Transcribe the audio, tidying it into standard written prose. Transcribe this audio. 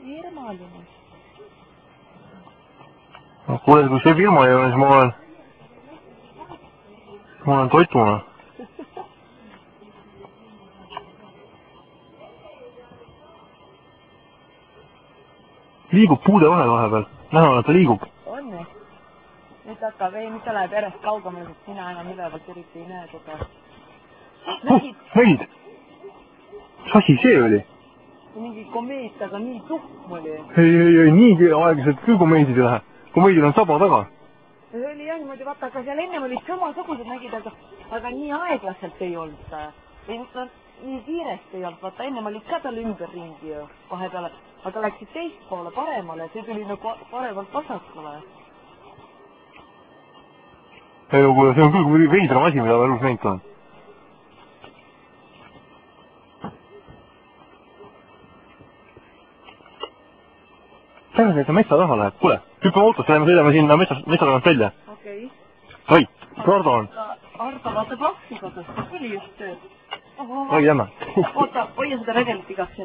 Virmaline. No kuule, kui see Virma ei ole, siis ma olen toituna. Liigub puude vahepeal. Näha on, et ta liigub. On nii? Nüüd hakkab, nüüd ta läheb järjest kaugemale, sest sina enam ülevalt eriti ei näe seda. Nägid? Mis asi see oli? Mingi komeet, aga nii tuhm oli. Ei, nii aeglaselt küll komeedid ei lähe. Komeedil on saba taga. See oli jah niimoodi, vaata, aga seal ennem olid samasugused nägid, aga nii aeglaselt ei olnud. Nii kiiresti ei olnud, vaata, ennem olid ka tal ümberringi ju vahepeale, aga läksid teist poole paremale, see tuli nagu paremalt vasakule. Ei no kuule, see on küll veidram asi, mida elus näinud on. Tähendab, et ta metsa taha läheb. Kuule, hüppame autost, läheme sõidame sinna metsa tagant välja. Okei. Rait, Ardo on. Ardo vaatab lahti kodust, see tuli just tööd. Oi, jämme. Oota, hoia seda redelit igaks.